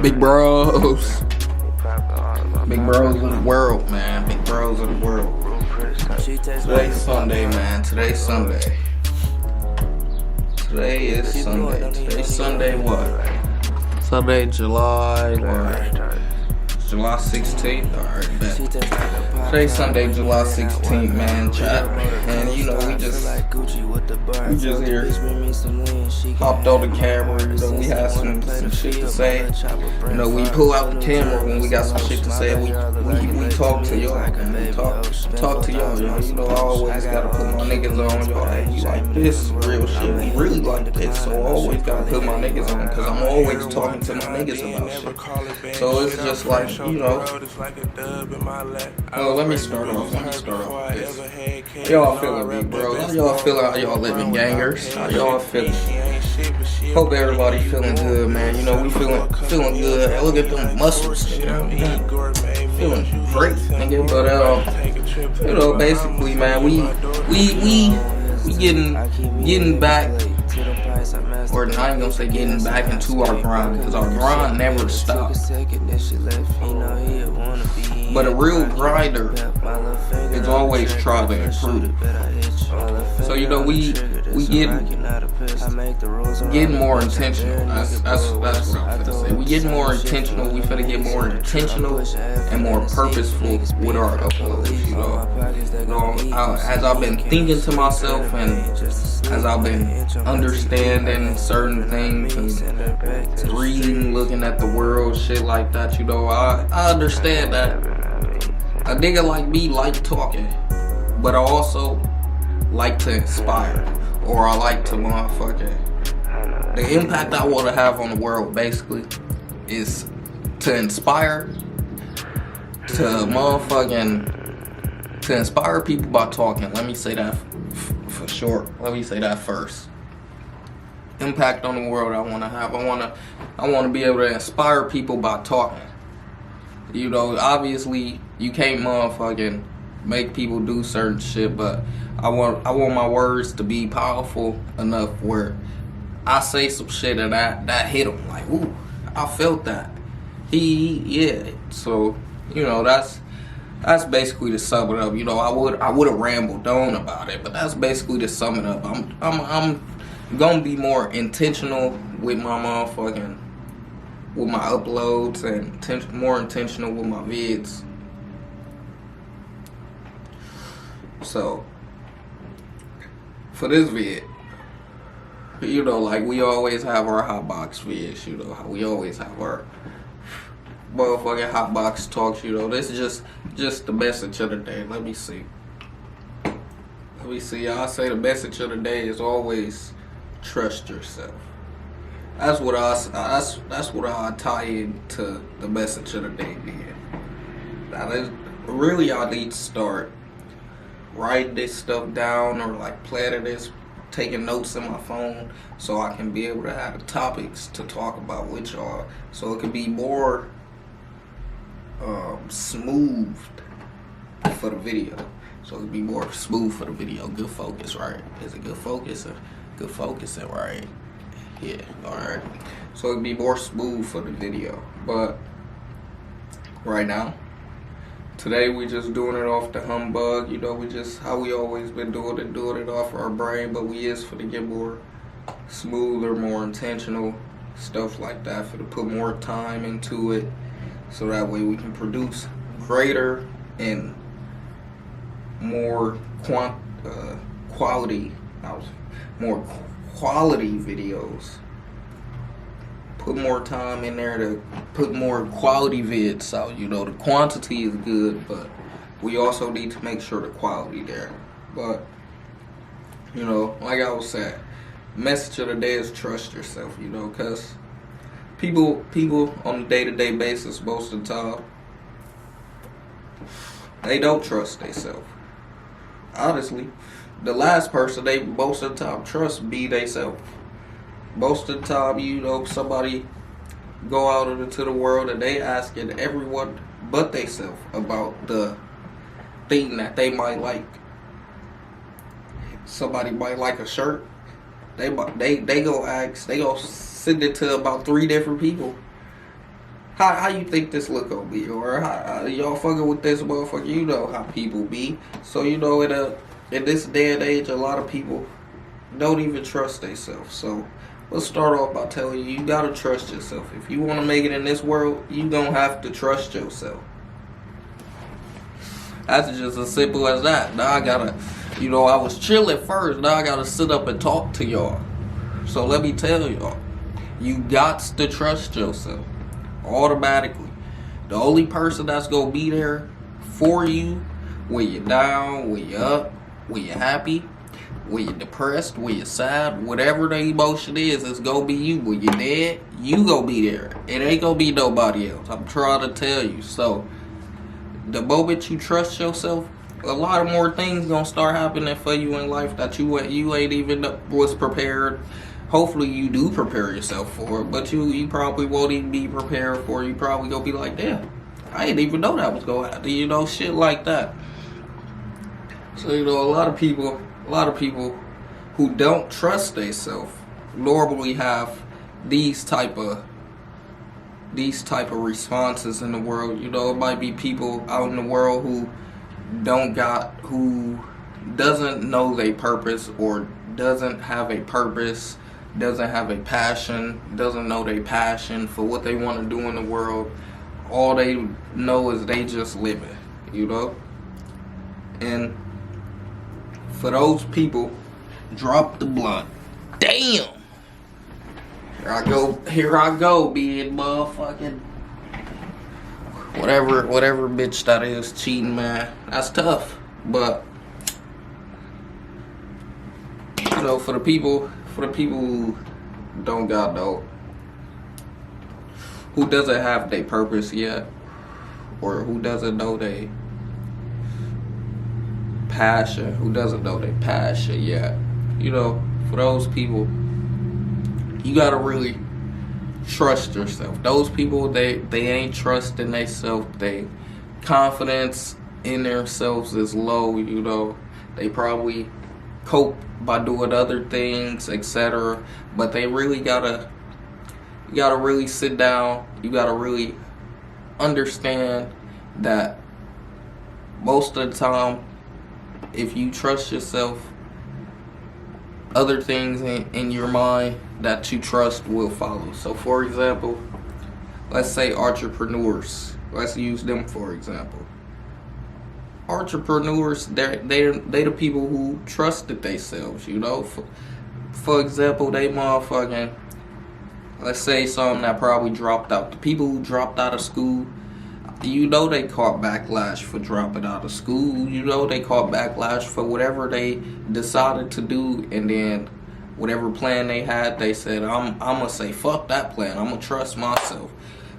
Big bros. Big bros of the world, man. Big bros of the world. Today's Sunday, man. Today's Sunday. Today is Sunday. Today's Sunday what? Sunday, July what? July 16th? Alright, bet. Today's Sunday, July 16th, man. Chat. And you know, we just here. Hopped on the camera, you know, we had some shit to say. You know, we pull out the camera when we got some shit to say. We talk to y'all, man. We talk to y'all, y'all. You know, I always gotta put my niggas on, y'all. Hey, we like this real shit. We really like this, so I always gotta put my niggas on, cause I'm always talking to my niggas about shit. So it's just like, you know. Let me start off with this. Y'all feeling me, bro? How y'all feeling? How y'all living, gangers? How y'all feeling? Hope everybody feeling good, man. You know, we feeling good. Look at them muscles, you know. Feeling great, nigga. But you know, basically, man, we getting back. Or I ain't gonna say getting back into our grind, because our grind never stops. But a real grinder is always trying to improve. So you know, we getting more intentional. That's what I'm finna say. We getting more intentional. We finna get more intentional and more purposeful with our uploads. You know, as I've been thinking to myself and as I've been understanding certain things and reading, looking at the world, shit like that, you know, I understand that a nigga like me like talking, but I also like to inspire, or I like to motherfucking, the impact I want to have on the world basically is to inspire, to inspire people by talking. Let me say that for short. Let me say that first. Impact on the world I want to have. I want to be able to inspire people by talking. You know, obviously you can't motherfucking make people do certain shit, but I want my words to be powerful enough where I say some shit and that hit them like, ooh, I felt that. Yeah. So, you know, that's basically to sum it up. You know, I would have rambled on about it, but that's basically to sum it up. I'm gonna be more intentional with my motherfucking, with my uploads, and more intentional with my vids. So for this vid, you know, like we always have our hotbox vids, you know, how we always have our motherfucking hotbox talks, you know. This is just the message of the day. Let me see. I'll say the message of the day is always trust yourself. That's what I tie into the message of the day then. Now really I need to start writing this stuff down, or like planning this, taking notes in my phone, so I can be able to have the topics to talk about with y'all, so it can be more smooth for the video. So it'd be more smooth for the video. Good focus, right? Is it good focus? Good focusing, right? Yeah, alright. So it'd be more smooth for the video. But right now, today we just doing it off the humbug. You know, we just how we always been doing it off our brain, but we is for to get more smoother, more intentional, stuff like that, for to put more time into it, so that way we can produce greater and more quality videos. Put more time in there to put more quality vids out. You know, the quantity is good, but we also need to make sure the quality there. But you know, like I was saying, message of the day is trust yourself. You know, because people on a day-to-day basis, most of the time, they don't trust themselves. Honestly, the last person they most of the time trust be themselves. Most of the time, you know, somebody go out into the world and they asking everyone but themselves about the thing that they might like. Somebody might like a shirt. They go ask, they go send it to about 3 different people. How you think this look gonna be, or how y'all fucking with this motherfucker? You know how people be. So you know, in this day and age, a lot of people don't even trust themselves. So let's start off by telling you, you gotta trust yourself. If you want to make it in this world, you gonna have to trust yourself. That's just as simple as that. Now I gotta, I was chill at first. Now I gotta sit up and talk to y'all. So let me tell y'all, you got to trust yourself automatically. The only person that's gonna be there for you when you're down, when you're up, when you're happy, when you're depressed, when you're sad, whatever the emotion is, it's gonna be you. When you're dead, you gonna be there. It ain't gonna be nobody else. I'm trying to tell you. So the moment you trust yourself, a lot of more things gonna start happening for you in life that you ain't even was prepared. Hopefully you do prepare yourself for it, but you probably won't even be prepared for it. You probably gonna be like, damn, I didn't even know that was gonna happen. Shit like that. So a lot of people who don't trust themselves normally have these type of responses in the world. It might be people out in the world who doesn't know their purpose, or doesn't have a purpose, doesn't have a passion, doesn't know their passion for what they want to do in the world. All they know is they just living, And for those people, drop the blunt. Damn! Here I go, being motherfucking whatever bitch that is cheating, man. That's tough. But for the people who don't got who doesn't have their purpose yet, or who doesn't know their passion, yet, for those people, you gotta really trust yourself. Those people, they ain't trusting themselves. They confidence in themselves is low. They probably cope by doing other things, etc. But they really you gotta really sit down. You gotta really understand that most of the time, if you trust yourself, other things in your mind that you trust will follow. So for example, let's say entrepreneurs. Let's use them for example. Entrepreneurs, they the people who trusted themselves, For example, they motherfucking, let's say something that probably dropped out. The people who dropped out of school, they caught backlash for dropping out of school. They caught backlash for whatever they decided to do, and then whatever plan they had, they said, I'm gonna say fuck that plan. I'm gonna trust myself.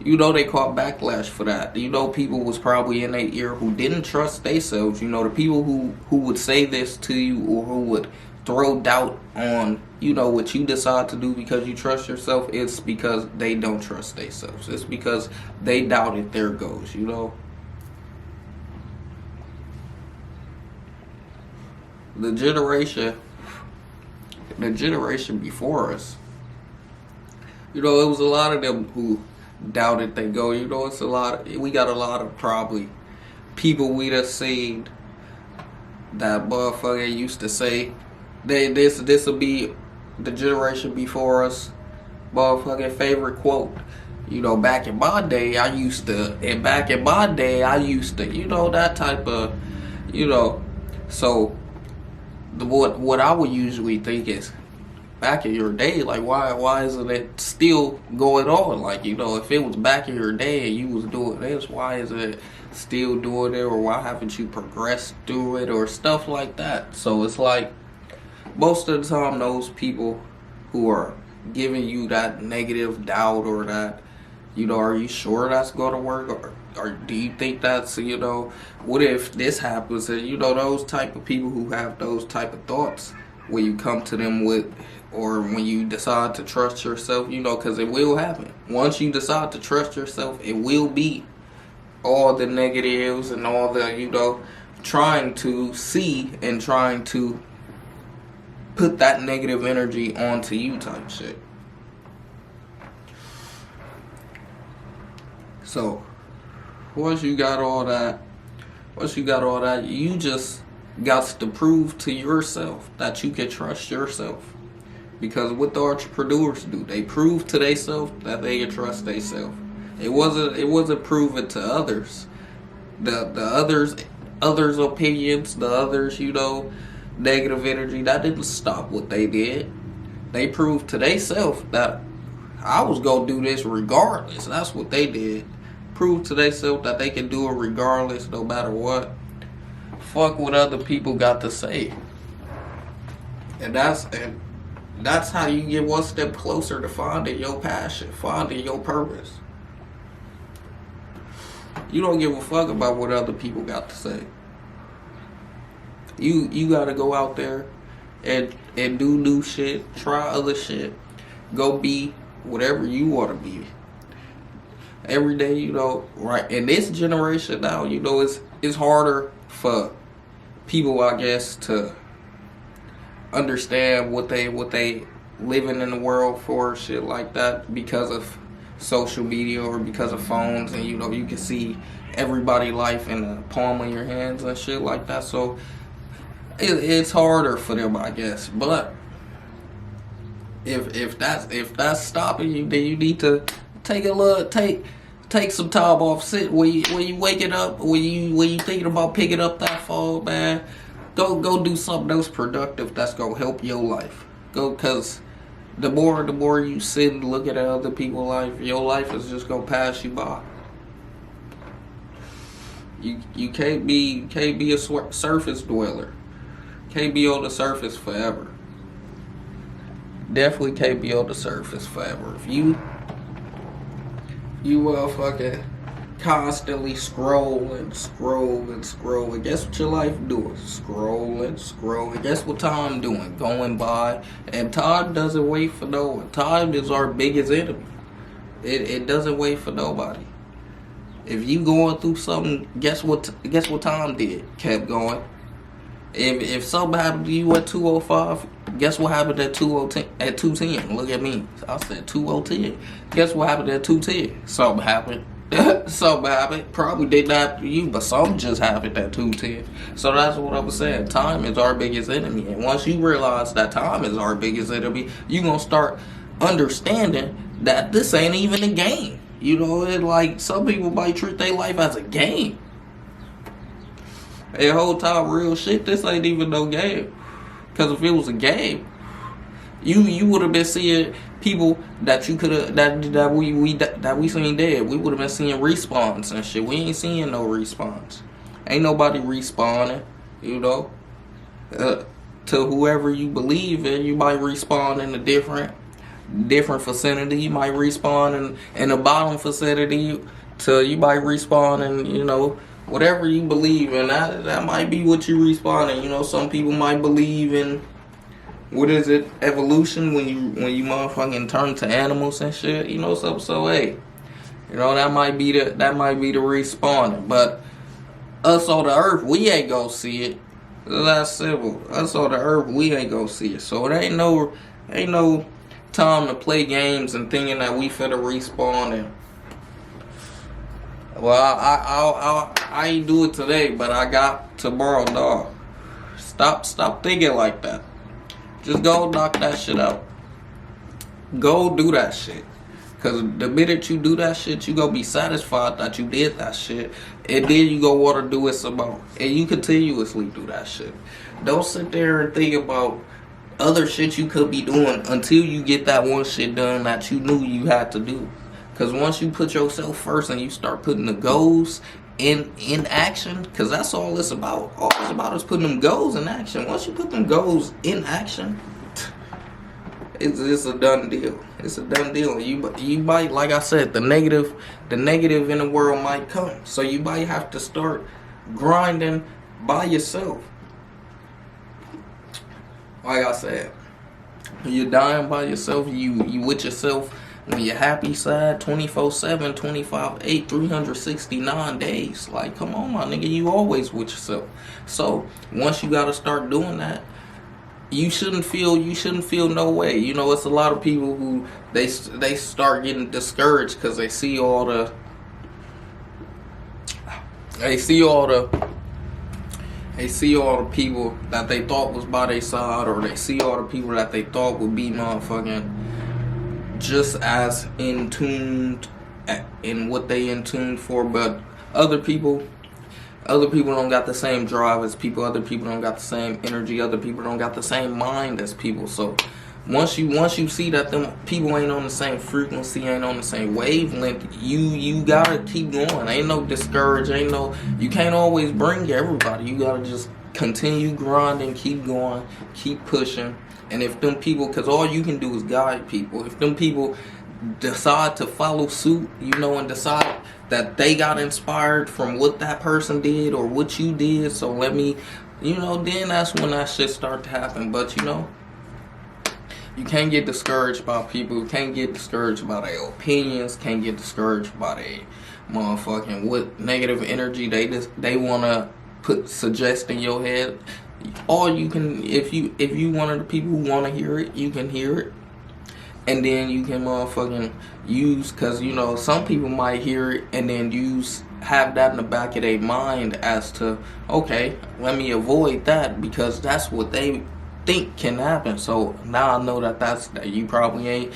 They caught backlash for that. People was probably in their ear who didn't trust themselves. The people who would say this to you, or who would throw doubt on, what you decide to do because you trust yourself, it's because they don't trust themselves. It's because they doubted their goals, The generation before us, it was a lot of them who doubted they go. We got a lot of probably people we done seen that motherfucker used to say, this will be the generation before us motherfucking favorite quote. Back in my day, I used to, that type of, so what I would usually think is, back in your day, like why isn't it still going on? Like, if it was back in your day and you was doing this, why isn't it still doing it? Or why haven't you progressed through it, or stuff like that? So it's like, most of the time, those people who are giving you that negative doubt, or that, are you sure that's going to work? Or do you think that's, what if this happens? And, those type of people who have those type of thoughts, when you come to them with, or when you decide to trust yourself, because it will happen. Once you decide to trust yourself, it will be all the negatives and all the, trying to see and trying to put that negative energy onto you type shit. So once you got all that, you just got to prove to yourself that you can trust yourself. Because what the entrepreneurs do, they prove to themselves that they can trust themselves. It wasn't proven to others. The others' opinions, the others, negative energy, that didn't stop what they did. They proved to themselves that I was gonna do this regardless. That's what they did. Prove to themselves that they can do it regardless, no matter what. Fuck what other people got to say. And that's how you get one step closer to finding your passion, finding your purpose. You don't give a fuck about what other people got to say. You gotta go out there and do new shit, try other shit, go be whatever you wanna be. Every day, right? In this generation now, it's harder for people, I guess, to understand what they living in the world for, shit like that, because of social media or because of phones, and you can see everybody's life in the palm of your hands and shit like that. So it's harder for them, I guess. But if that's stopping you, then you need to take some time off. Sit when you waking up, when you thinking about picking up that phone, man. Go do something else productive that's gonna help your life. Cause the more you sit and look at other people's life, your life is just gonna pass you by. You can't be a surface dweller. Can't be on the surface forever. Definitely can't be on the surface forever. If you fucking constantly scroll and guess what your life doing? Scroll. And guess what time doing? Going by. And time doesn't wait for no one. Time is our biggest enemy. It doesn't wait for nobody. If you going through something, guess what time did? Kept going. If something happened to you at 2:05, guess what happened at 2:10? Look at me. I said 2:10. Guess what happened at 2:10? Something happened. Something happened. Probably didn't happen to you, but something just happened at 2:10. So that's what I was saying. Time is our biggest enemy. And once you realize that time is our biggest enemy, you're going to start understanding that this ain't even a game. It like some people might treat their life as a game. And whole time, real shit, this ain't even no game. Because if it was a game, you would have been seeing people that you could have that we seen dead. We would have been seeing respawns and shit. We ain't seeing no respawns. Ain't nobody respawning. To whoever you believe in, you might respawn in a different vicinity. You might respawn in a bottom vicinity. You might respawn in whatever you believe in. That might be what you respawn in. Some people might believe in, what is it, evolution, when you motherfucking turn to animals and shit, so hey, that might be the respawning. But us on the earth, we ain't gonna see it. That's simple. Us on the earth, we ain't gonna see it. So it ain't no time to play games and thinking that we finna respawn and, well, I ain't do it today, but I got tomorrow, dog. Stop thinking like that. Just go knock that shit out. Go do that shit. Because the minute you do that shit, you gonna be satisfied that you did that shit. And then you gonna want to do it some more. And you continuously do that shit. Don't sit there and think about other shit you could be doing until you get that one shit done that you knew you had to do. Because once you put yourself first and you start putting the goals in action, because that's all it's about. All it's about is putting them goals in action. Once you put them goals in action, it's a done deal. It's a done deal. You might, like I said, the negative in the world might come. So you might have to start grinding by yourself. Like I said, you're dying by yourself. You with yourself when you're happy, sad, 24/7, 25/8, 369 days. Like, come on, my nigga, you always with yourself. So once you gotta start doing that, you shouldn't feel no way. It's a lot of people who they start getting discouraged because they see all the They see all the people that they thought was by their side, or they see all the people that they thought would be motherfucking just as in tuned in what they in tune for, but other people don't got the same drive as people. Other people don't got the same energy. Other people don't got the same mind as people. So once you see that them people ain't on the same frequency, ain't on the same wavelength, you gotta keep going. Ain't no discourage. You can't always bring everybody. You gotta just continue grinding, keep going, keep pushing. And if them people, because all you can do is guide people. If them people decide to follow suit, and decide that they got inspired from what that person did or what you did, so let me, then that's when that shit start to happen. But you can't get discouraged by people. You can't get discouraged by their opinions. Can't get discouraged by their motherfucking what negative energy they wanna suggest in your head. All you can, if you one of the people who wanna hear it, you can hear it. And then you can motherfucking use, because some people might hear it and then have that in the back of their mind as to, okay, let me avoid that because that's what they think can happen. So now I know that you probably ain't,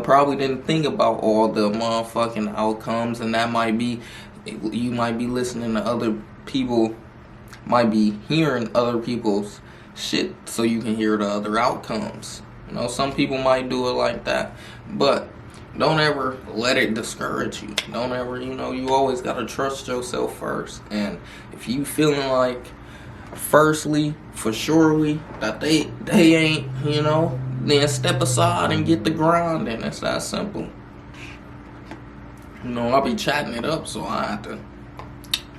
probably didn't think about all the motherfucking outcomes, and that might be, you might be listening to other people, might be hearing other people's shit so you can hear the other outcomes. Some people might do it like that, but don't ever let it discourage you. Don't ever, you always gotta trust yourself first. And if you feeling like, firstly, for surely, that they ain't, then step aside and get the grind in. It's that simple. I'll be chatting it up, so I have to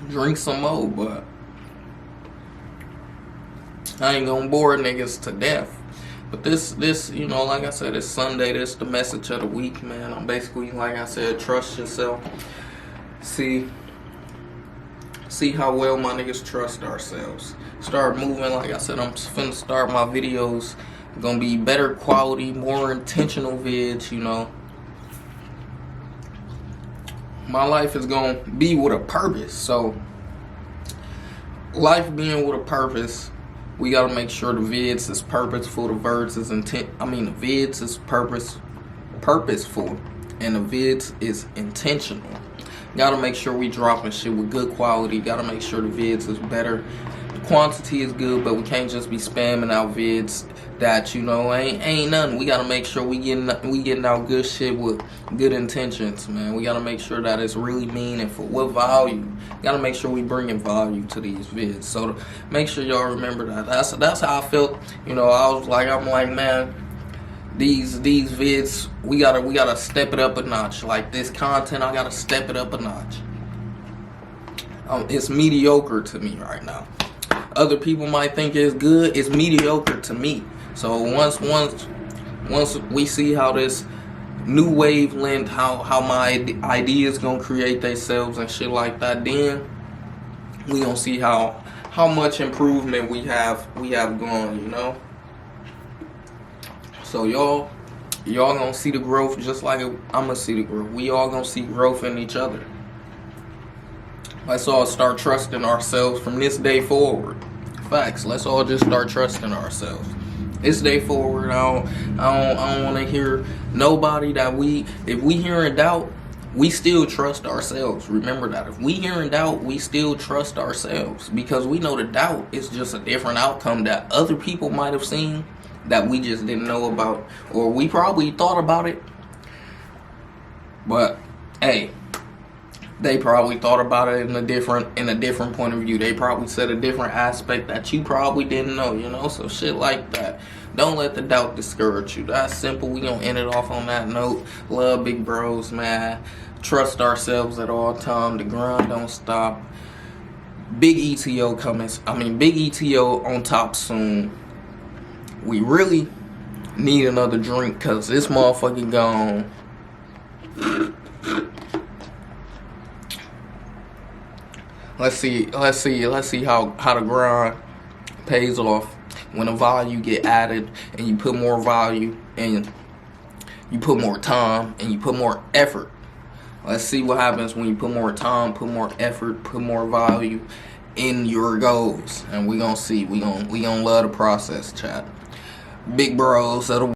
drink some more, but I ain't gonna bore niggas to death. But this, like I said, it's Sunday. This the message of the week, man. I'm basically, like I said, trust yourself. See how well my niggas trust ourselves. Start moving. Like I said, I'm finna start my videos. Gonna be better quality, more intentional vids, My life is gonna be with a purpose. So, life being with a purpose, we gotta make sure the vids is purposeful, the vids is the vids is purposeful, and the vids is intentional. Gotta make sure we dropping shit with good quality. Gotta make sure the vids is better. The quantity is good, but we can't just be spamming out vids that ain't nothing. We gotta make sure we getting out good shit with good intentions, man. We gotta make sure that it's really meaningful. What value? Gotta make sure we bringing value to these vids. So make sure y'all remember that. That's how I felt. I'm like, man, these vids, we gotta step it up a notch. Like this content, I gotta step it up a notch. It's mediocre to me right now. Other people might think it's good. It's mediocre to me. So once we see how this new wavelength, how my ideas gonna create themselves and shit like that, then we gonna see how much improvement we have gone, So y'all gonna see the growth just like I'm gonna see the growth. We all gonna see growth in each other. Let's all start trusting ourselves from this day forward. Facts. Let's all just start trusting ourselves. This day forward, I don't want to hear nobody that if we hear in doubt, we still trust ourselves. Remember that. If we hear in doubt, we still trust ourselves, because we know the doubt is just a different outcome that other people might have seen that we just didn't know about, or we probably thought about it, but hey, they probably thought about it in a different point of view. They probably said a different aspect that you probably didn't know, so shit like that. Don't let the doubt discourage you. That's simple. We gonna end it off on that note. Love big bros, man. Trust ourselves at all time. The grind don't stop. Big ETO coming. Big ETO on top soon. We really need another drink, because this motherfucker gone. Let's see how the grind pays off when a value get added, and you put more value, and you put more time, and you put more effort Let's see what happens when you put more time, put more effort, put more value in your goals. And we gonna see. We gonna love the process, chat. Big bros of the